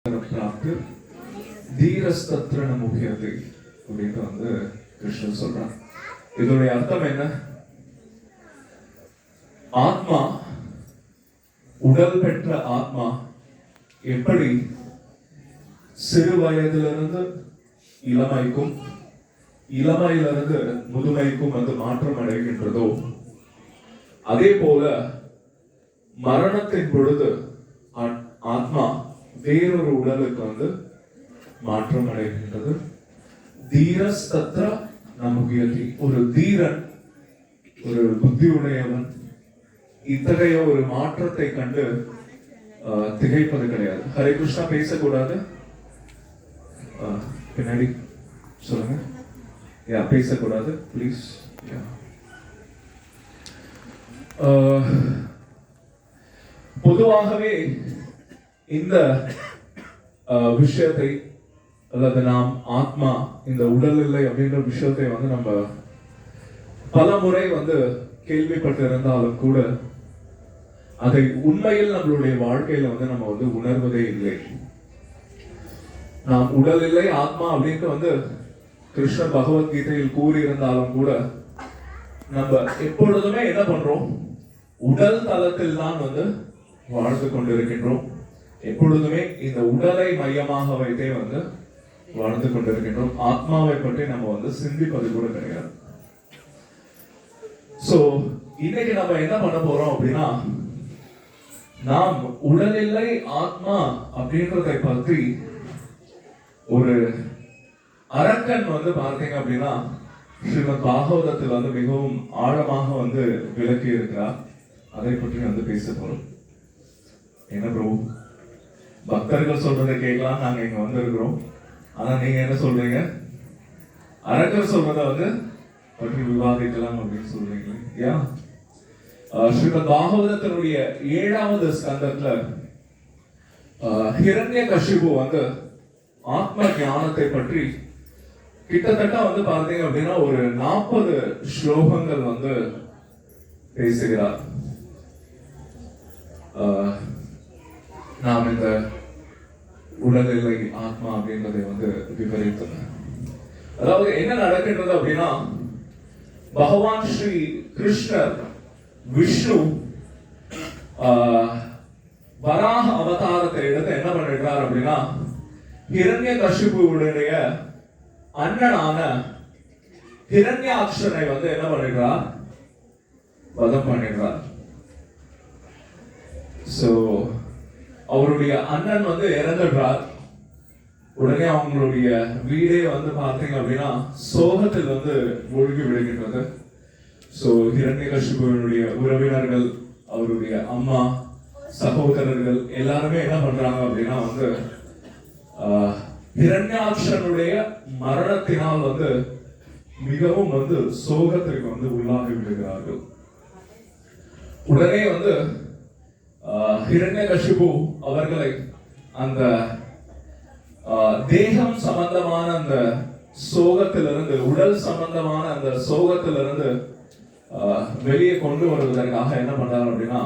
प्राप्ति धीरस्तत्र न मुह्यते அப்படினு வந்து கிருஷ்ணர் சொல்றார். இதோட அர்த்தம் என்ன? ஆத்மா, உடல் பெற்ற ஆத்மா எப்படி சிறு வயதிலிருந்து இளமைக்கும் இளமையிலிருந்து முதுமைக்கும் வந்து மாற்றம் அடைகின்றதோ அதே போல மரணத்தின் பொழுது ஆத்மா வேறொரு உடலுக்கு வந்து மாற்றம் அடைகின்றது. தீரஸ்தத்ர நமுகியதி. ஒரு தீரன், ஒரு புத்தி உடையவன் இத்தகைய ஒரு மாற்றத்தை கண்டு திகைப்பது கிடையாது. ஹரே கிருஷ்ணா பேசக்கூடாது, பின்னாடி சொல்லுங்க. பேசக்கூடாது பிளீஸ். பொதுவாகவே இந்த விஷயத்தை அல்லது நாம் ஆத்மா இந்த உடல் இல்லை அப்படின்ற விஷயத்தை வந்து நம்ம பல முறை வந்து கேள்விப்பட்டு இருந்தாலும் கூட அதை உண்மையில் நம்மளுடைய வாழ்க்கையில வந்து நம்ம வந்து உணர்வதே இல்லை. நாம் உடல் இல்லை ஆத்மா அப்படின்ட்டு வந்து கிருஷ்ணர் பகவத்கீதையில் கூறியிருந்தாலும் கூட நம்ம எப்பொழுதுமே என்ன பண்றோம்? உடல் தளத்தில் தான் வந்து வாழ்ந்து கொண்டிருக்கின்றோம். எப்பொழுதுமே இந்த உடலை மையமாக வைத்தே வந்து வாழ்ந்து கொண்டிருக்கின்றோம். ஆத்மாவை பற்றி நம்ம வந்து சிந்திப்பது கூட கிடையாது. சோ இன்னைக்கு நம்ம என்ன பண்ண போறோம் அப்படின்னா, நாம் உடலில்லை ஆத்மா அப்படின்றதை பற்றி ஒரு அரக்கன் வந்து பார்த்தீங்க அப்படின்னா ஸ்ரீமத் பாகவதத்தில் வந்து மிகவும் ஆழமாக வந்து விளக்கி இருக்கிறார். அதை பற்றி வந்து பேச போறோம். என்ன பிரபு, பக்தர்கள் சொல்றதை கேட்கலாம், நாங்க இங்க வந்து இருக்கிறோம். ஆனா நீங்க என்ன சொல்றீங்க? அரக்கர் சொல்றதை வந்து பற்றி விவாதிக்கலாம் அப்படின்னு சொல்றீங்க. ஏன்? ஸ்ரீமத் பாகவதத்தினுடைய 7வது ஸ்கந்தத்துல ஹிரண்யகசிபு வந்து ஆத்ம ஞானத்தை பற்றி கிட்டத்தட்ட வந்து பார்த்தீங்க அப்படின்னா ஒரு 40 ஸ்லோகங்கள் வந்து பேசுகிறார். நாம் இந்த உடல் இல்லை ஆத்மா அப்படின்றதை வந்து விவரித்தோம். அதாவது என்ன நடக்கின்றது அப்படின்னா, பகவான் ஸ்ரீ கிருஷ்ணர் விஷ்ணு வராக அவதாரத்தை எடுத்து என்ன பண்ணிடுறார் அப்படின்னா, ஹிரண்யகசிபுவுடைய அண்ணனான ஹிரண்யாக்ஷனை வந்து என்ன பண்ணிடுறார்? வதம் பண்ணிடுறார். சோ அவருடைய அண்ணன் வந்து இறந்துடுறார். உடனே அவங்களுடைய வீடே வந்து பார்த்தீங்க அப்படின்னா சோகத்தில் வந்து மூழ்கி விடுகின்றது. சோ ஹிரண்யகசிபுவினுடைய உறவினர்கள், அவருடைய அம்மா, சகோதரர்கள் எல்லாருமே என்ன பண்றாங்க அப்படின்னா வந்து ஹிரண்யாக்ஷனுடைய மரணத்தினால் வந்து மிகவும் வந்து சோகத்திற்கு வந்து உள்ளாகி விடுகிறார்கள். உடனே வந்து ஹிரண்யகசிபு அவர்களை அந்த தேகம் சம்பந்தமான அந்த சோகத்திலிருந்து, உடல் சம்பந்தமான அந்த சோகத்திலிருந்து வெளியே கொண்டு வருவதற்காக என்ன பண்றாரு அப்படின்னா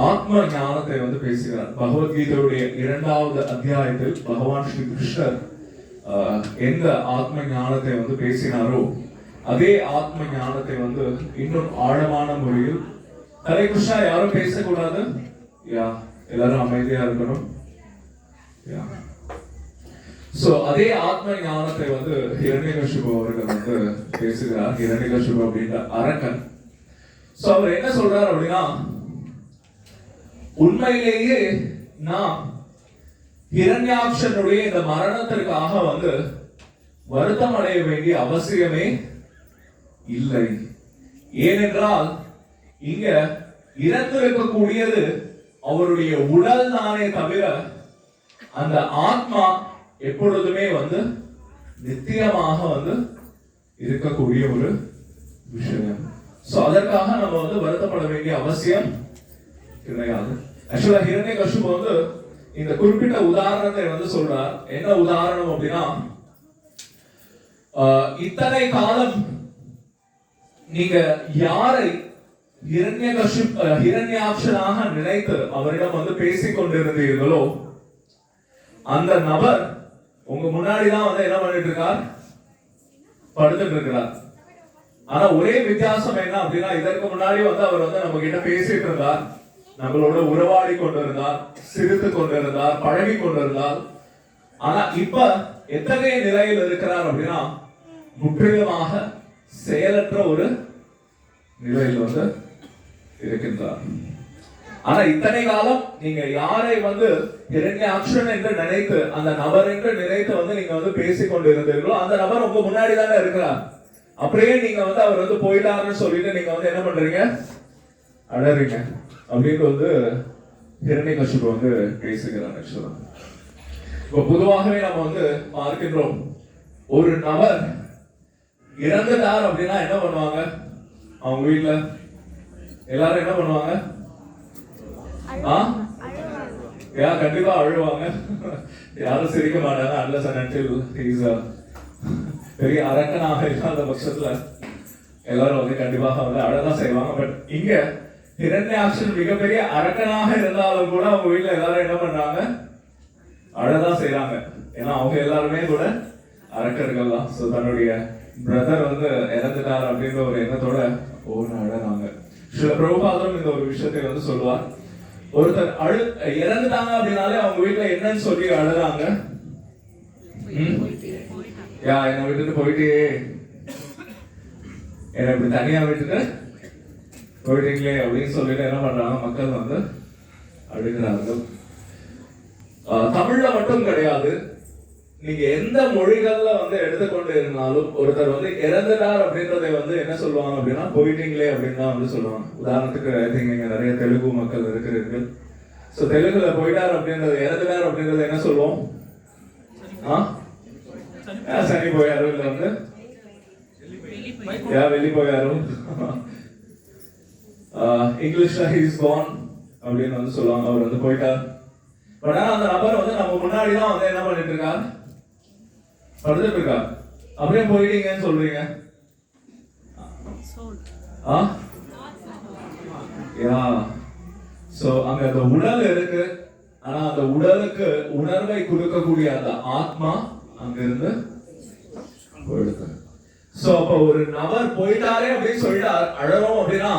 ஆத்ம ஞானத்தை வந்து பேசுகிறார். பகவத்கீதையுடைய 2வது அத்தியாயத்தில் பகவான் ஸ்ரீ கிருஷ்ணர் எந்த ஆத்ம ஞானத்தை வந்து பேசினாரோ அதே ஆத்ம ஞானத்தை வந்து இன்னும் ஆழமான முறையில், ஹரே கிருஷ்ணா யாரும் பேசக்கூடாது, எல்லாரும் அமைதியா இருக்கணும். சோ அதே ஆத்ம ஞானத்தை வந்து ஹிரண்யகசிபு அவர்கள் வந்து பேசுகிறார். ஹிரண்யகசிபு அப்படின்ற அரக்கன். சோ அவர் என்ன சொல்றார் அப்படின்னா, உண்மையிலேயே நாம் ஹிரண்யாக்ஷனுடைய இந்த மரணத்திற்காக வந்து வருத்தம் அடைய வேண்டிய அவசியமே இல்லை. ஏனென்றால் இங்க இறந்திருக்கக்கூடியது அவருடைய உடல் தானே தவிர அந்த ஆத்மா எப்பொழுதுமே வந்து நித்தியமாக வந்து இருக்கக்கூடிய ஒரு விஷயம். சோ அதற்காக நம்ம வந்து வருத்தப்பட வேண்டிய அவசியம் கிடையாது. ஆக்சுவலா ஹிரண்யகசிபு வந்து இந்த குறிப்பிட்ட உதாரணத்தை வந்து சொல்றார். என்ன உதாரணம் அப்படின்னா, இத்தனை காலம் நீங்க யாரை ஹிரண்யாக்ஷனாக நினைத்து அவரிடம் வந்து பேசிக் கொண்டிருந்தீர்களோ அந்த நபர் உங்க முன்னாடி தான் வந்து என்ன பண்ணிட்டு இருக்கார், படுத்துட்டு இருக்கிறார். ஆனா ஒரே வித்தியாசம் என்ன அப்படின்னா, இதற்கு முன்னாடி வந்து அவர் வந்து நம்ம கிட்ட பேசிட்டு இருந்தார், நம்மளோட உறவாடி கொண்டிருந்தார், சிரித்து கொண்டிருந்தார், பழகி கொண்டிருந்தார். ஆனா இப்ப எத்தகைய நிலையில் இருக்கிறார் அப்படின்னா, முற்றிலுமாக செயலற்ற ஒரு நிலையில் வந்து இருக்கின்றார். ஆனா இத்தனை காலம் நீங்க யாரை வந்து ஹிரண்யாக்ஷன் என்று நினைத்து, அந்த நபர் என்று நினைத்து வந்து நீங்க வந்து பேசிக் கொண்டிருந்தீர்களோ, அந்த நபர் உங்க முன்னாடி தானே இருக்கிறார். அப்படியே நீங்க வந்து அவர் வந்து போயிட்டாருன்னு சொல்லிட்டு நீங்க வந்து என்ன பண்றீங்க, அழறீங்க அப்படின்னு வந்து ஹிரண்யகசிபு வந்து பேசுகிறார். ஆக்சுவலா இப்ப பொதுவாகவே நம்ம வந்து பார்க்கின்றோம், ஒரு நபர் இறந்துட்டார் அப்படின்னா என்ன பண்ணுவாங்க, அவங்க வீட்டுல எல்லாரும் என்ன பண்ணுவாங்க, கண்டிப்பா அழுவாங்க. யாரும் சிரிக்க மாட்டாங்க unless and until he is a பெரிய அரக்கனாக இல்லாத பட்சத்துல எல்லாரும் வந்து கண்டிப்பாக வந்து அழதான் செய்வாங்க. பட் இங்க ஹிரண்யாக்ஷன் மிகப்பெரிய அரக்கனாக இருந்தாலும் கூட அவங்க வீட்டுல எல்லாரும் என்ன பண்றாங்க, அழதான் செய்யறாங்க. ஏன்னா அவங்க எல்லாருமே கூட அரக்கர்கள் தான். சோ தன்னுடைய பிரதர் வந்து இறந்துட்டார் அப்படின்ற ஒரு எண்ணத்தோட ஒவ்வொரு அழகாங்க. சில பிரபுபாதரும் இந்த ஒரு விஷயத்தை வந்து சொல்லுவார், ஒருத்தர் இறந்துட்டாங்க அப்படின்னாலே அவங்க வீட்டுல என்னன்னு சொல்லி அழுறாங்க, என்னை விட்டுட்டு போயிட்டே, என்னை இப்படி தனியா விட்டுட்டு போயிட்டீங்களே அப்படின்னு சொல்லிட்டு என்ன பண்றாங்க, மக்கள் வந்து அழுகிறார்கள். தமிழ்ல மட்டும் கிடையாது, நீங்க எந்த மொழிகள்ல வந்து எடுத்துக்கொண்டு இருந்தாலும் ஒருத்தர் வந்து இறந்துட்டார் அப்படின்றதை வந்து என்ன சொல்லுவாங்க அப்படின்னா, போயிட்டீங்களே அப்படின்னு தான் வந்து சொல்லுவாங்க. உதாரணத்துக்கு ஐ திங்க் நீங்க நிறைய தெலுங்கு மக்கள் இருக்கிறீர்கள். சோ தெலுங்குல போயிட்டார் அப்படின்றது, இறந்துட்டார் அப்படின்றது என்ன சொல்லுவோம், சனி போயாரு, இல்ல வந்து வெளி போயாரு. இங்கிலீஷ்ல he is gone அப்படின்னு வந்து சொல்லுவாங்க, அவர் வந்து போயிட்டார். பட் ஆனா அந்த நபர் வந்து நம்ம முன்னாடிதான் வந்து என்ன பண்ணிட்டு இருக்கார், படுத்துட்டு இருக்கார். அப்படியே போயிட்டீங்கன்னு சொல்றீங்க. சோ அங்க அந்த உடல் இருக்கு, ஆனா அந்த உடலுக்கு உணர்வை கொடுக்கக்கூடிய அந்த ஆத்மா அங்க இருந்து போயிடுது. சோ அப்ப ஒரு நபர் போயிட்டாரே அப்படின்னு சொல்லிட்டு அழறோம் அப்படின்னா,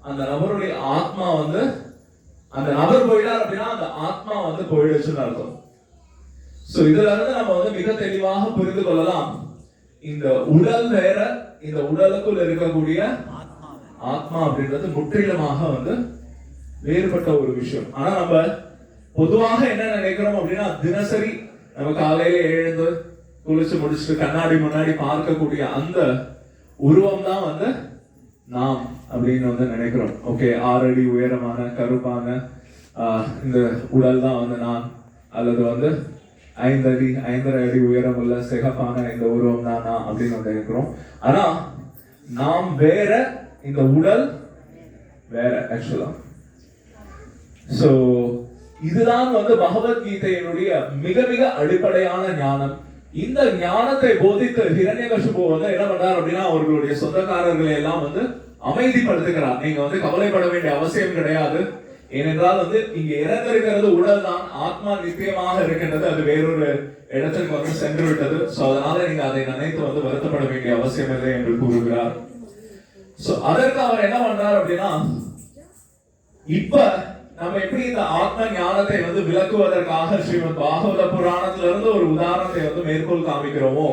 அந்த நபருடைய ஆத்மா வந்து, அந்த நபர் போயிட்டார் அப்படின்னா அந்த ஆத்மா வந்து போயிடுச்சுன்னு அர்த்தம். சோ இதுல இருந்து நம்ம வந்து மிக தெளிவாக புரிந்து கொள்ளலாம், இந்த உடல் வேற, இந்த உடலுக்குள் இருக்கக்கூடிய ஆத்மா அப்படின்றது முற்றிலுமாக வந்து வேறுபட்ட ஒரு விஷயம். ஆனா நம்ம பொதுவாக என்ன நினைக்கிறோம் அப்படின்னா, தினசரி நம்ம காலையில எழுந்து குளிச்சு முடிச்சுட்டு கண்ணாடி முன்னாடி பார்க்கக்கூடிய அந்த உருவம் தான் வந்து நாம் அப்படின்னு வந்து நினைக்கிறோம். ஓகே, 6 அடி உயரமான கருப்பான இந்த உடல் தான் வந்து நான், அல்லது வந்து 5.5 அடி உயரம் உள்ள சிகப்பான இந்த உருவம் தான் நான் அப்படின்னு வந்து நினைக்கிறோம். ஆனா நாம் வேற, இந்த உடல் வேற ஆக்சுவலா. சோ இதுதான் வந்து பகவத்கீதையினுடைய மிக மிக அடிப்படையான ஞானம். இந்த ஞானத்தை போதித்து ஹிரண்யகசிபு வந்து என்ன பண்றார் அப்படின்னா, அவர்களுடைய சொந்தக்காரர்களை எல்லாம் வந்து அமைதிப்படுத்துகிறார். நீங்க வந்து கவலைப்பட வேண்டிய அவசியம் கிடையாது. ஏனென்றால் வந்து இங்க இறந்திருக்கிறது உடல் தான், ஆத்மா நித்தியமாக இருக்கின்றது, அது வேறொரு இடத்துக்கு வந்து சென்று விட்டது. சோ அதனால நீங்க அதை நினைத்து வந்து வருத்தப்பட வேண்டிய அவசியம் இல்லை என்று கூறுகிறார். சோ அதற்கு அவர் என்ன பண்றார் அப்படின்னா, இப்ப நம்ம எப்படி இந்த ஆத்ம ஞானத்தை வந்து விளக்குவதற்காக ஸ்ரீமத் பாகவத புராணத்துல இருந்து ஒரு உதாரணத்தை வந்து மேற்கோள் காமிக்கிறோமோ,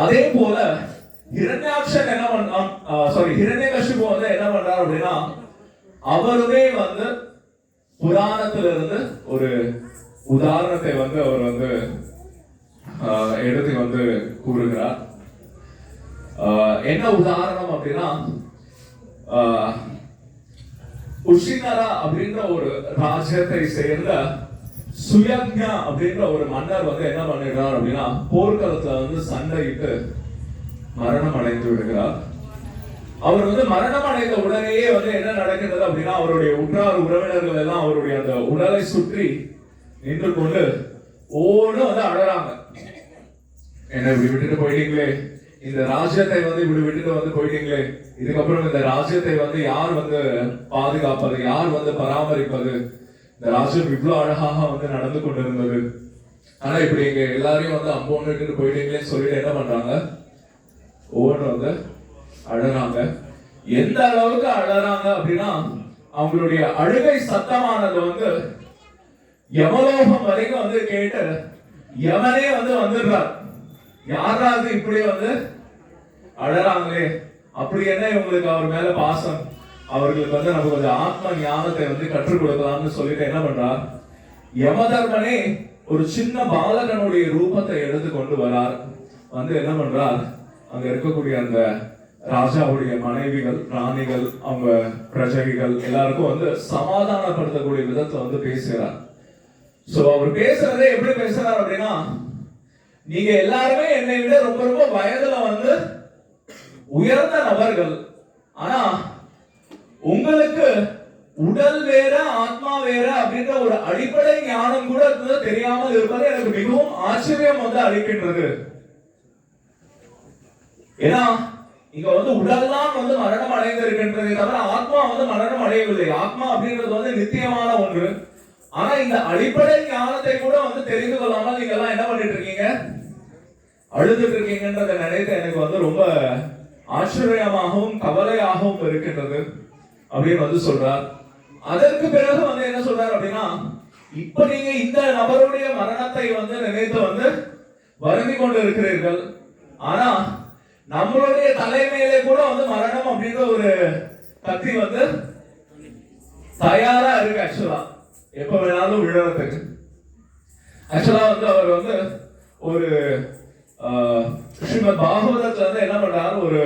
அதே போல ஹிரண்யாக்ஷன் என்ன பண்றான், ஹிரண்யகசிபு வந்து என்ன பண்றார் அப்படின்னா, அவருமே வந்து புராணத்திலிருந்து ஒரு உதாரணத்தை வந்து அவர் வந்து எடுத்து வந்து கூறுகிறார். என்ன உதாரணம் அப்படின்னா, உஷினரா அப்படின்ற ஒரு ராஜ்யத்தை சேர்ந்த சுயக்ஞா அப்படின்ற ஒரு மன்னர் வந்து என்ன பண்ணிடுறார் அப்படின்னா, போர்க்களத்துல வந்து சண்டையிட்டு மரணம் அடைந்து விடுகிறார். அவர் வந்து மரணம் அடைந்த உடனேயே வந்து என்ன நடக்கிறது அப்படின்னா, அவருடைய உற்றார் உறவினர்கள் எல்லாம் அவருடைய அந்த உடலை சுற்றி நின்று கொண்டு ஓடு வந்து அழறாங்க. என்ன இப்படி விட்டுட்டு போயிட்டீங்களே, இந்த ராஜ்யத்தை வந்து இப்படி விட்டுட்டு வந்து போயிட்டீங்களே, இதுக்கப்புறம் இந்த ராஜ்யத்தை வந்து யார் வந்து பாதுகாப்பது, யார் வந்து பராமரிப்பது, இந்த ராஜ்யம் இவ்வளவு அழகாக வந்து நடந்து கொண்டிருந்தது, ஆனா இப்படி இங்க எல்லாரையும் வந்து அம்போன்னு போயிட்டீங்களேன்னு சொல்லிட்டு என்ன பண்றாங்க, ஒவ்வொன்று வந்து அழறாங்க. எந்த அளவுக்கு அழறாங்க அப்படின்னா அவங்களுடைய அழுகை சத்தமானது வந்து யமலோகம் வரைக்கும் வந்து கேட்டு யமனே வந்து வந்துடுறார். யாராவது இப்படி வந்து அழறாங்களே, அப்படி என்ன இவங்களுக்கு அவர் மேல பாசம், அவர்களுக்கு வந்து நம்ம கொஞ்சம் ஆத்ம ஞானத்தை வந்து கற்றுக் கொடுக்கலாம்னு சொல்லிட்டு என்ன பண்றார், யமதர்மனே ஒரு சின்ன பாலகனுடைய ரூபத்தை எடுத்து கொண்டு வரார். வந்து என்ன பண்றார், அங்க இருக்கக்கூடிய அந்த ராஜாவுடைய மனைவிகள், ராணிகள், அவங்க பிரஜைகள் எல்லாருக்கும் வந்து சமாதானப்படுத்தக்கூடிய விதத்துல வந்து பேசுகிறார். சோ அவர் பேசுறதே எப்படி பேசுறார் அப்படின்னா, நீங்க எல்லாருமே என்னை விட ரொம்ப ரொம்ப வயதுல வந்து உயர்ந்த நபர்கள், ஆனா உங்களுக்கு உடல் வேற ஆத்மா வேற அப்படின்ற ஒரு அடிப்படை ஞானம் கூட தெரியாமல் இருப்பது எனக்கு மிகவும் ஆச்சரியம் வந்து அளிக்கின்றது. ஏன்னா இங்க வந்து உடல் தான் வந்து மரணம் அடைந்திருக்கின்றதை தவிர ஆத்மா வந்து மரணம் அடையவில்லை. ஆத்மா அப்படின்றது வந்து நித்தியமான ஒன்று. ஆனா இந்த அடிப்படை ஞானத்தை கூட வந்து தெரிந்து கொள்ளாமல் நீங்க எல்லாம் என்ன பண்ணிட்டு இருக்கீங்க, அழுதுட்டு இருக்கீங்கன்றதை நினைத்து எனக்கு வந்து ரொம்ப ஆச்சரியமாகவும் கவலையாகவும் இருக்கின்றது அப்படின்னு வந்து சொல்றார். அதற்கு பிறகு வந்து என்ன சொல்றார் அப்படின்னா, இப்ப நீங்க இந்த நபருடைய மரணத்தை வந்து நினைத்து வந்து வருந்தி கொண்டு இருக்கிறீர்கள், ஆனா நம்மளுடைய தலைமையிலே கூட வந்து மரணம் அப்படின்ற ஒரு கத்தி வந்து தயாரா இருக்கு. ஆக்சுவலா எப்ப வேணாலும் விழறதுக்கு. ஆக்சுவலா வந்து அவர் வந்து ஒரு ஸ்ரீமத் பாகவதத்துல வந்து என்ன பண்றாரு, ஒரு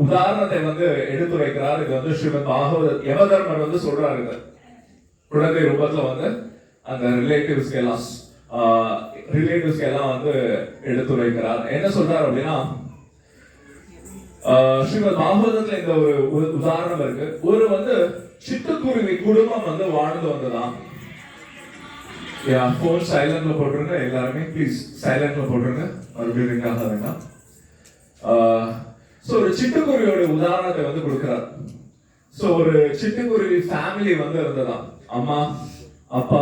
உதாரணத்தை வந்து எடுத்துரைக்கிறார். இது வந்து ஸ்ரீமத் பாகவத யமதர்மர் வந்து சொல்றாரு, இது குழந்தை ரூபத்துல வந்து அந்த ரிலேட்டிவ்ஸ்க்கு எல்லாம் வந்து எடுத்துரைக்கிறார். என்ன சொல்றாரு அப்படின்னா, ஸ்ரீமத் பாகவதத்துல இந்த ஒரு உதாரணம் இருக்கு. ஒரு வந்து சிட்டுக்குருவி குடும்பம் வந்து வாழ்ந்து வந்ததாம். போன் சைலண்ட்ல போட்டுருங்க, எல்லாருமே ப்ளீஸ் சைலண்ட்ல போட்டுருங்க, மறுபடியும் ரிங் ஆக வேண்டாம். சோ ஒரு சிட்டுக்குருவியோட உதாரணத்தை வந்து கொடுக்கிறார். சோ ஒரு சிட்டுக்குருவி ஃபேமிலி வந்து இருந்ததாம், அம்மா அப்பா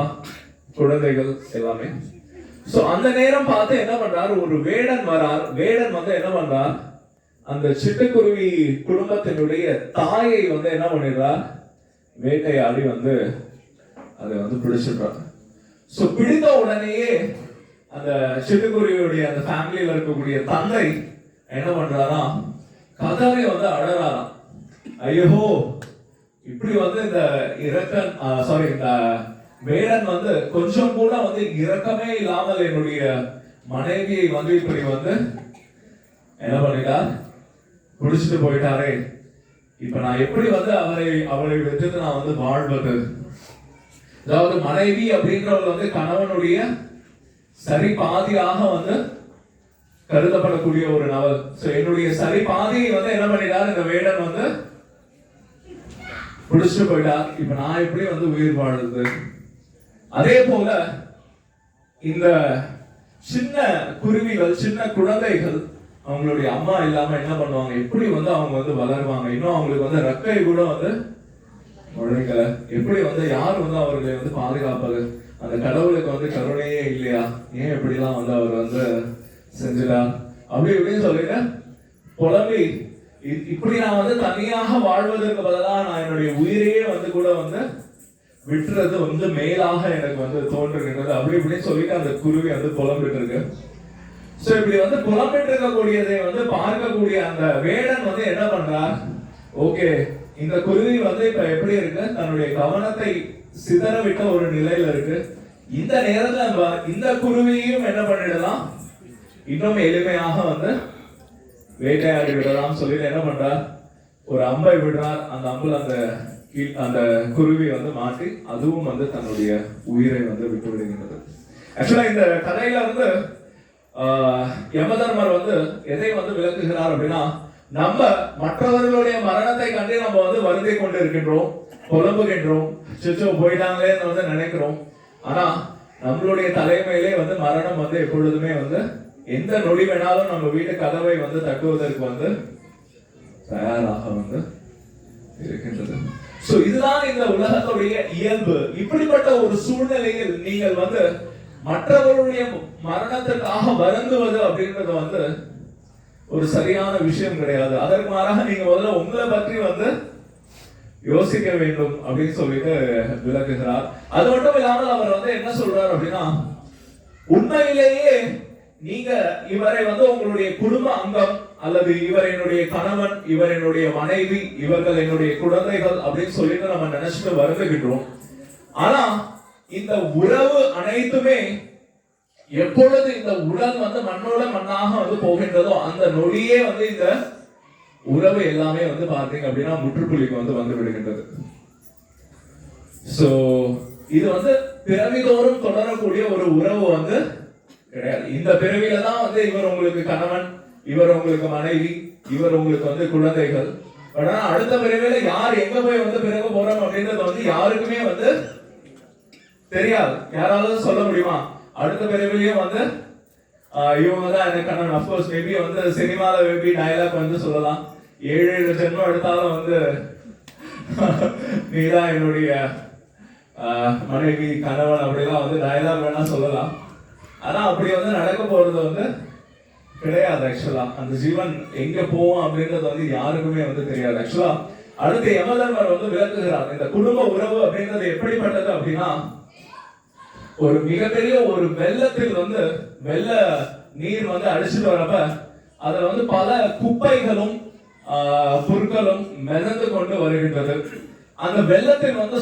குழந்தைகள் எல்லாமே. சோ அந்த நேரம் பார்த்து என்ன பண்றாரு, ஒரு வேடன் வரார். வேடன் வந்து என்ன பண்றார், அந்த சிட்டுக்குருவி குடும்பத்தினுடைய தாயை வந்து என்ன பண்ணிடுறார், வேட்டையாடி வந்து அதை வந்து பிடிச்சிடுறார். சோ பிடித்த உடனேயே அந்த சிட்டுக்குருவியுடைய அந்த ஃபேமிலியில இருக்கக்கூடிய தந்தை என்ன பண்றாரா, கதரை வந்து அழறாராம். ஐயோ, இப்படி வந்து இந்த இந்த வேடன் வந்து கொஞ்சம் கூட வந்து இரக்கமே இல்லாமல் என்னுடைய மனைவியை வந்து இப்படி வந்து என்ன பண்ணிட்டார், குடிச்சிட்டு போயிட்டாரே, இப்ப நான் எப்படி வந்து அவளை விட்டுட்டு நான் வந்து வாழ்வது. அதாவது மனைவி அப்படின்றவர் வந்து கணவனுடைய சரி பாதியாக வந்து கருதப்படக்கூடிய ஒரு நபர். சோ என்னுடைய சரி பாதியை வந்து என்ன பண்ணிட்டார், இந்த வேடன் வந்து குடிச்சிட்டு போயிட்டார், இப்ப நான் எப்படி வந்து உயிர் வாழுது. அதே போல இந்த சின்ன குருவிகள், சின்ன குழந்தைகள் அவங்களுடைய அம்மா இல்லாம என்ன பண்ணுவாங்க, எப்படி வந்து அவங்க வந்து வளருவாங்க, இன்னும் அவங்களுக்கு வந்து ரெக்கை கூட வந்து முளைக்கல, எப்படி வந்து யார் வந்து அவர்களை வந்து பாதுகாப்பது, அந்த கடவுளுக்கு வந்து கருணையே இல்லையா, ஏன் இப்படி எல்லாம் வந்து அவர் வந்து செஞ்சிடார் அப்படி இப்படின்னு சொல்லிட்டு புலம்பி, இப்படி நான் வந்து தனியாக வாழ்வதற்கு பதிலாக நான் என்னுடைய உயிரையே வந்து கூட வந்து விட்டுறது வந்து மேலாக எனக்கு வந்து தோன்றுகின்றது அப்படி இப்படின்னு சொல்லிட்டு அந்த குருவி வந்து புலம்பிட்டு இருக்கு. சோ இப்படி வந்து புலம்பிட்டு இருக்கக்கூடியதை வந்து பார்க்கக்கூடிய அந்த வேடன் வந்து என்ன பண்றார், ஓகே இந்த குருவி வந்து இப்ப எப்படி இருக்கு, தன்னுடைய கவனத்தை சிதறவிட்ட ஒரு நிலையில இருக்கு. இந்த நேரத்துல இந்த குருவியையும் என்ன பண்ணிடலாம், இன்னும் எளிமையாக வந்து வேட்டையாடி விடலாம் சொல்லிட்டு என்ன பண்றார், ஒரு அம்பை விடுறார். அந்த அம்புல அந்த குருவி வந்து மாட்டி அதுவும் வந்து தன்னுடைய உயிரை வந்து விட்டு விடுகின்றது. ஆக்சுவலா இந்த கதையில வந்து யமதர்மர் வந்து எதை வந்து விளக்குகிறார் அப்படின்னா, நம்ம மற்றவர்களுடைய மரணத்தை கண்டு நம்ம வந்து வருந்தி கொண்டு இருக்கின்றோம், புலம்புகின்றோம், சிச்சோ போயிட்டாங்களேன்னு வந்து நினைக்கிறோம். ஆனா நம்மளுடைய தலைமையிலே வந்து மரணம் வந்து எப்பொழுதுமே வந்து எந்த நொடி வேணாலும் நம்ம வீட்டு கதவை வந்து தட்டுவதற்கு வந்து தயாராக வந்து இருக்கின்றது. சோ இதுதான் இந்த உலகத்துடைய இயல்பு. இப்படிப்பட்ட ஒரு சூழ்நிலையில் நீங்கள் வந்து மற்றவர்களுடைய மரணத்திற்காக வருந்துவது அப்படின்றது வந்து ஒரு சரியான விஷயம் கிடையாது. அதற்கு மாறாக நீங்க முதல்ல உங்களை பற்றி வந்து யோசிக்க வேண்டும் அப்படின்னு சொல்லிட்டு விளக்குகிறார். அது மட்டும் இல்லாமல் அவர் வந்து என்ன சொல்றார் அப்படின்னா, உண்மையிலேயே நீங்க இவரை வந்து உங்களுடைய குடும்ப அங்கம் அல்லது இவர் என்னுடைய கணவன், இவர் என்னுடைய மனைவி, இவர்கள் என்னுடைய குழந்தைகள் அப்படின்னு சொல்லிட்டு நம்ம நினைச்சிட்டு வருந்துகின்றோம். ஆனா இந்த உறவு அனைத்துமே எப்பொழுது இந்த உடல் வந்து மண்ணோட மண்ணாக வந்து போகின்றதோ அந்த நொடியே வந்து இந்த உறவு எல்லாமே வந்து பாத்தீங்க அப்படின்னா முற்றுப்புள்ளிக்கு வந்து விடுகின்றது. சோ இது வந்து பிறவிதோறும் தொடரக்கூடிய ஒரு உறவு வந்து கிடையாது. இந்த பிறவில தான் வந்து இவர் உங்களுக்கு கணவன், இவர் உங்களுக்கு மனைவி, இவர் உங்களுக்கு வந்து குழந்தைகள். ஆனா அடுத்த பிறவில யார் எங்க போய் வந்து பிறகு போறோம் அப்படின்றது வந்து யாருக்குமே வந்து தெரியாது. யாராவது சொல்ல முடியுமா? அடுத்த பிறவிலையும் வந்து இவங்க தான் எனக்கு கணவன். அப்கோர்ஸ் மேபி வந்து சினிமால மேபி டயலாக் வந்து சொல்லலாம், 7 ஜென்மம் எடுத்தாலும் வந்து நீதான் என்னுடைய மனைவி கணவன் அப்படிலாம் வந்து டயலாக் வேணா சொல்லலாம். ஆனா அப்படி வந்து நடக்க போறது வந்து கிடையாது. ஆக்சுவலா அந்த ஜீவன் எங்க போவோம் அப்படின்றது வந்து யாருக்குமே வந்து தெரியாது. ஆக்சுவலா அடுத்து யமதர்மர் வந்து விளக்குகிறார், இந்த குடும்ப உறவு அப்படின்றது எப்படிப்பட்டது அப்படின்னா, ஒரு மிகப்பெரிய ஒரு வெள்ளத்தில் வந்து வெள்ள நீர் வந்து அடிச்சுட்டு வரப்ப அதுல வந்து பல குப்பைகளும் புற்களும் மிதந்து கொண்டு வருகின்றது. அந்த வெள்ளத்தில் வந்து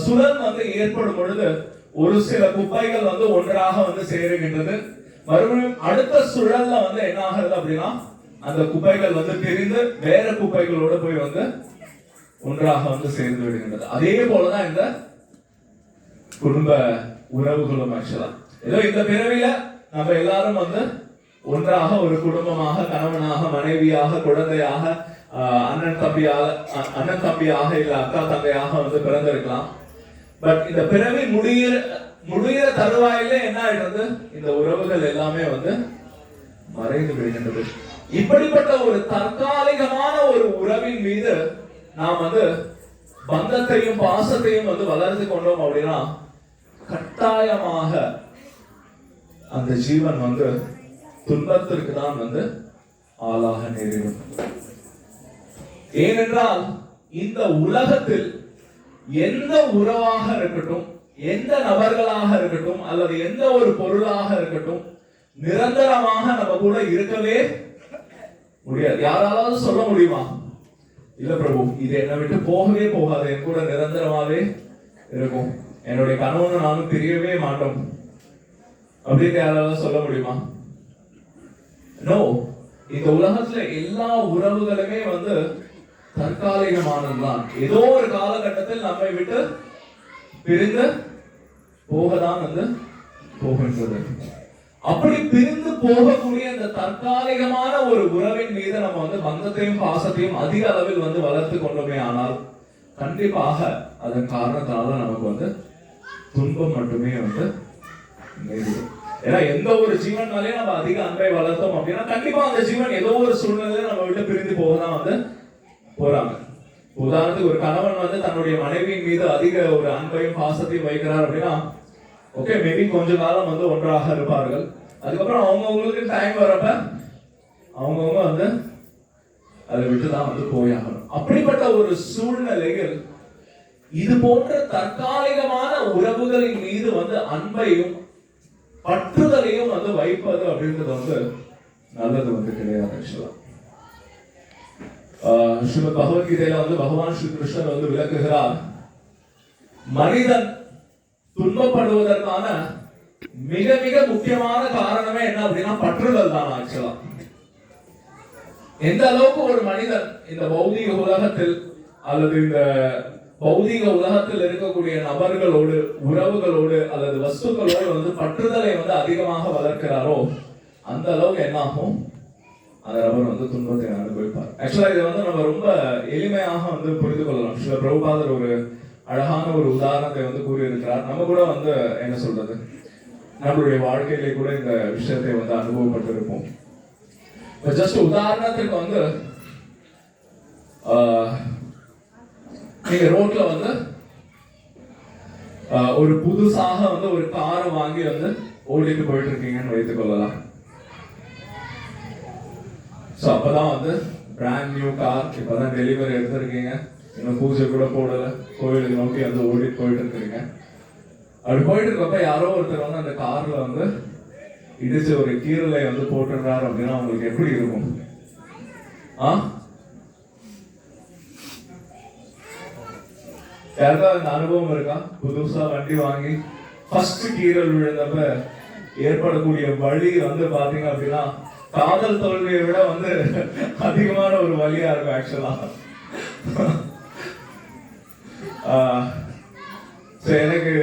சுழல் வந்து ஏற்படும் பொழுது ஒரு சில குப்பைகள் வந்து ஒன்றாக வந்து சேருகின்றது. மறுபடியும் அடுத்த சுழல்ல வந்து என்ன ஆகிறது அப்படின்னா, அந்த குப்பைகள் வந்து பிரிந்து வேற குப்பைகளோட போய் வந்து ஒன்றாக வந்து சேர்ந்து விடுகின்றது. அதே போலதான் இந்த குடும்ப உறவுகளும். ஆக்சுவலா ஏதோ இந்த பிறவில நம்ம எல்லாரும் வந்து ஒன்றாக ஒரு குடும்பமாக, கணவனாக, மனைவியாக, குழந்தையாக, அண்ணன் தம்பியாக இல்ல அக்கா தங்கையாக வந்து பிறந்திருக்கலாம். பட் இந்த பிறவி முடிகிற தருவாயில என்ன ஆயிடுறது, இந்த உறவுகள் எல்லாமே வந்து மறைந்து விடுகின்றது. இப்படிப்பட்ட ஒரு தற்காலிகமான ஒரு உறவின் மீது நாம் வந்து பந்தத்தையும் பாசத்தையும் வந்து வளர்த்து கொண்டோம் அப்படின்னா கட்டாயமாக அந்த ஜீவன் வந்து துன்பத்திற்கு தான் வந்து ஆளாக நேரிடும். ஏனென்றால் இந்த உலகத்தில் எந்த உறவாக இருக்கட்டும், எந்த நபர்களாக இருக்கட்டும், அல்லது எந்த ஒரு பொருளாக இருக்கட்டும், நிரந்தரமாக நம்ம கூட இருக்கவே முடியாது. யாராவது சொல்ல முடியுமா? இல்ல பிரபு, இது என்னை விட்டு போகவே போகாது, என் கூட நிரந்தரமாவே இருக்கும், என்னுடைய கணவனும் நானும் பிரியவே மாட்டோம் அப்படின்னு யாராவது சொல்ல முடியுமா? நோ. இந்த உலகத்துல எல்லா உறவுகளுமே வந்து தற்காலிகமானதுதான். ஏதோ ஒரு காலகட்டத்தில் நம்மை விட்டு பிரிந்து போகதான் வந்து போகின்றது. அப்படி பிரிந்து போகக்கூடிய இந்த தற்காலிகமான ஒரு உறவின் மீது நம்ம வந்து பந்தத்தையும் பாசத்தையும் அதிக அளவில் வந்து வளர்த்து கொண்டோமே ஆனால் கண்டிப்பாக அதன் காரணத்தினால நமக்கு வந்து துன்பம் மட்டுமே வந்து நேரிடும். ஏன்னா எந்த ஒரு ஜீவன் மேலே நம்ம அதிக அன்பை வளர்த்தோம் அப்படின்னா கண்டிப்பா அந்த ஜீவன் ஏதோ ஒரு சூழ்நிலையில நம்ம விட்டு பிரிந்து போகதான் வந்து போறாங்க. உதாரணத்துக்கு ஒரு கணவன் வந்து தன்னுடைய மனைவியின் மீது அதிக ஒரு அன்பையும் பாசத்தையும் வைக்கிறார் அப்படின்னா ஓகே, மேபி கொஞ்ச காலம் வந்து ஒன்றாக இருப்பார்கள். அதுக்கப்புறம் அவங்கவுங்களுக்கு டைம் வரப்ப அவங்கவுங்க வந்து அதை விட்டுதான் வந்து போயாகணும். அப்படிப்பட்ட ஒரு சூழ்நிலையில் இது போன்ற தற்காலிகமான உறவுகளின் மீது வந்து அன்பையும் பற்றுதலையும் வந்து வைப்பது அப்படின்றது வந்து நல்லது வந்து கிடையாது. ஆக்சுவலா ஸ்ரீமத் பகவத்கீதையில வந்து பகவான் ஸ்ரீ கிருஷ்ணர் வந்து விளக்குகிறார், மனிதன் துன்பப்படுவதற்கான மிக மிக முக்கியமான காரணமே என்ன அப்படின்னா பற்றுதல் தான். ஆக்சுவலா எந்த அளவுக்கு ஒரு மனிதன் இந்த பௌதிக உலகத்தில் அல்லது இந்த பௌதிக உலகத்தில் இருக்கக்கூடிய நபர்களோடு, உறவுகளோடு அல்லது வஸ்துக்களோடு வந்து பற்றுதலை வந்து அதிகமாக வளர்க்கிறாரோ அந்த அளவுக்கு என்ன ஆகும், அந்த நபர் வந்து துன்பத்தை அனுபவிப்பார். ஆக்சுவலா இதை வந்து நம்ம ரொம்ப எளிமையாக வந்து புரிந்து கொள்ளலாம். ஸ்ரீல பிரபுபாதர் ஒரு அழகான ஒரு உதாரணத்தை வந்து கூறியிருக்கிறார். நம்ம கூட வந்து என்ன சொல்றது, நம்மளுடைய வாழ்க்கையிலே கூட இந்த விஷயத்தை வந்து அனுபவப்பட்டிருப்போம். ஜஸ்ட் உதாரணத்துக்கு வந்து நீங்க ரோட்ல வந்து ஒரு புதுசாக வந்து ஒரு காரை வாங்கி வந்து ஓடிட்டு போயிட்டு இருக்கீங்கன்னு வைத்துக் கொள்ளலாம். ஸோ அப்பதான் வந்து பிராண்ட் நியூ கார் இப்பதான் டெலிவரி எடுத்திருக்கீங்க, இன்னும் பூஜை கூட போடல, கோயிலுக்கு நோக்கி வந்து ஓடிட்டு போயிட்டு இருக்கிறீங்க. அப்படி போயிட்டு இருக்கப்ப யாரோ ஒருத்தர் வந்து அந்த கார்ல வந்து இடிச்சு ஒரு கீரலை வந்து போட்டுறாரு அப்படின்னா உங்களுக்கு எப்படி இருக்கும்? யாருக்கா அந்த அனுபவம் இருக்கா? புதுசா வண்டி வாங்கி ஃபர்ஸ்ட் கீரல் விழுந்தப்ப ஏற்படக்கூடிய வலி வந்து பாத்தீங்க அப்படின்னா காதல் தோல்வியை விட வந்து அதிகமான ஒரு வலியா இருக்கும் ஆக்சுவலா. எனக்கு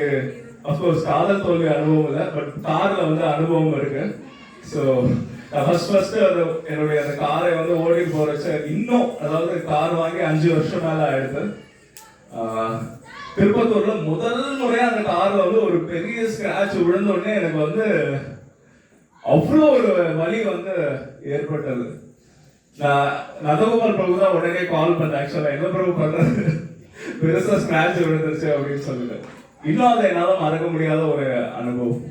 அப்கோர்ஸ் காதல் தோல்வி அனுபவம் இல்லை, பட் கார்ல வந்து அனுபவம் இருக்கு. ஸோ ஃபர்ஸ்ட் என்னுடைய அந்த காரை வந்து ஓடி போறச்சு இன்னும், அதாவது கார் வாங்கி 5 வருஷம் மேல ஆயிடுது. திருப்பத்தூர்ல முதல் முறையா அந்த கார்ல வந்து ஒரு பெரிய ஸ்கிராட்ச் விழுந்த உடனே எனக்கு வந்து அவ்வளோ ஒரு வலி வந்து ஏற்பட்டது. நான் நந்தகுமார் பிரபு தான் உடனே கால் பண்ணேன். ஆக்சுவலா என்ன பிரபு பண்றது, பெருசா ஸ்கிராட்ச் விழுந்துருச்சு அப்படின்னு சொல்லிட்டு. இன்னும் அதை என்னால மறக்க முடியாத ஒரு அனுபவம்.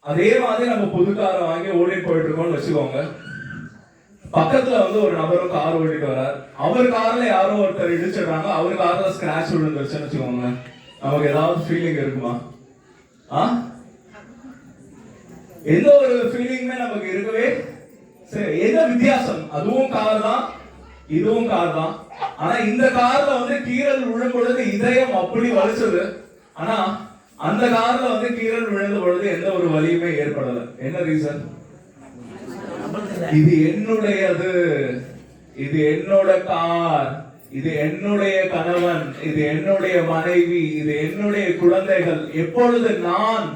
அதே மாதிரி நம்ம புது காரை வாங்கி ஓடிட்டு போயிட்டு இருக்கோம்னு வச்சுக்கோங்க. பக்கத்துல வந்து ஒரு நபரும் கார் ஓட்டிட்டு வர்றாரு, அவர் கார்ல யாரோ ஒருத்தர் இடிச்சிடுறாங்க, அவர் கார்ல ஸ்கிராட்ச் விழுந்துருச்சுன்னு வச்சுக்கோங்க. நமக்கு ஏதாவது ஃபீலிங் இருக்குமா? எந்த ஒரு ஃபீலிங்குமே நமக்கு இருக்கவே. சரி, என்ன வித்தியாசம்? அதுவும் கார் தான், இதுவும் கார் தான். ஆனா இந்த கார்ல வந்து கீரல் விழும் பொழுது இதயம் அப்படி வலிச்சது, ஆனா அந்த கார்ல வந்து கீரல் விழுந்த பொழுது எந்த ஒரு வலியுமே ஏற்படல. என்ன ரீசன்? இது என்னுடையது, இது என்னோட கார், இது என்னுடைய கணவன், இது என்னுடைய மனைவி, இது என்னுடைய குழந்தைகள். எப்பொழுது நான்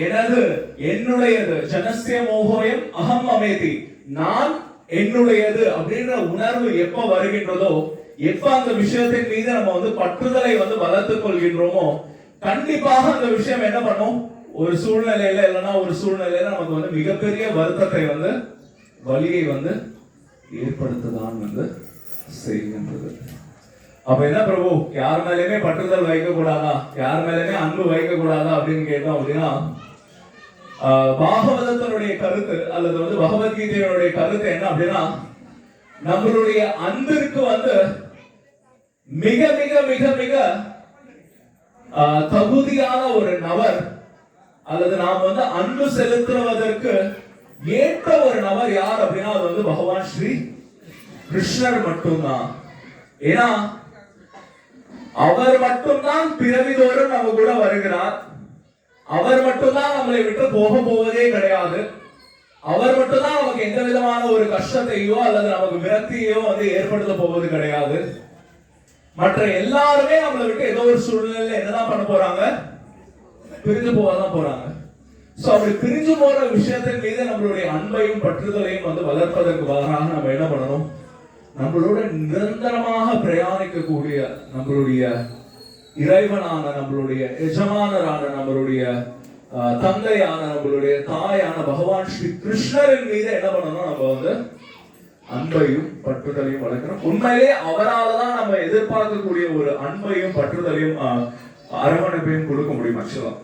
எனது என்னுடையது, ஜனஸ்ய மோகோயம் அகம் அமேதி, நான் என்னுடையது அப்படின்ற உணர்வு எப்ப வருகின்றதோ, எப்ப அந்த விஷயத்தின் மீது நம்ம வந்து பற்றுதலை வந்து வளர்த்துக் கொள்கின்றோமோ, கண்டிப்பாக அந்த விஷயம் என்ன பண்ணும், ஒரு சூழ்நிலையில இல்லைன்னா ஒரு சூழ்நிலையில நமக்கு வந்து மிகப்பெரிய வருத்தத்தை வந்து, வலியை வந்து ஏற்படுத்ததான் வந்து செய்கின்றது. அப்ப என்ன பிரபு, யார் மேலேயுமே பற்றுதல் வைக்க கூடாதா, யார் மேலேயுமே அன்பு வைக்க கூடாதா அப்படின்னு கேட்டோம் அப்படின்னா, பாகவதத்தினுடைய கருத்து அல்லது வந்து பகவத்கீதையினுடைய கருத்து என்ன அப்படின்னா, நம்மளுடைய அன்பிற்கு வந்து மிக மிக மிக மிக தகுதியான ஒரு நபர் அல்லது நாம் வந்து அன்பு செலுத்துவதற்கு ஏற்ற ஒரு நபர் யார் அப்படின்னா அது வந்து பகவான் ஸ்ரீ கிருஷ்ணர் மட்டும்தான். ஏன்னா அவர் மட்டும்தான் பிறவிதோறும் நம்ம கூட வருகிறார், அவர் மட்டும்தான் நம்மளை விட்டு போவதே கிடையாது, அவர் மட்டும்தான் நமக்கு எந்த விதமான ஒரு கஷ்டத்தையோ அல்லது நமக்கு விரக்தியோ வந்து ஏற்படுத்த போவது கிடையாது. மற்ற எல்லாருமே நம்மளை விட்டு ஏதோ ஒரு சூழ்நிலையில என்னதான் பண்ண போறாங்க, பிரிஞ்சு போவதான் போறாங்க. சோ அப்படி பிரிஞ்சு போற விஷயத்தின் மீது நம்மளுடைய அன்பையும் பற்றுதலையும் வந்து வளர்ப்பதற்கு பதிலாக நம்ம என்ன பண்ணணும், நம்மளோட நிரந்தரமாக பிரயாணிக்கக்கூடிய நம்மளுடைய இறைவனான, நம்மளுடைய எஜமானரான, நம்மளுடைய தந்தையான, நம்மளுடைய தாயான பகவான் ஸ்ரீ கிருஷ்ணரின் மீது என்ன பண்ணணும், நம்ம வந்து அன்பையும் பற்றுதலையும் வளர்க்கணும். உண்மையிலே அவரால்தான் நம்ம எதிர்பார்க்கக்கூடிய ஒரு அன்பையும் பற்றுதலையும் அரவணைப்பையும் கொடுக்க முடியும் ஆக்சுவலா.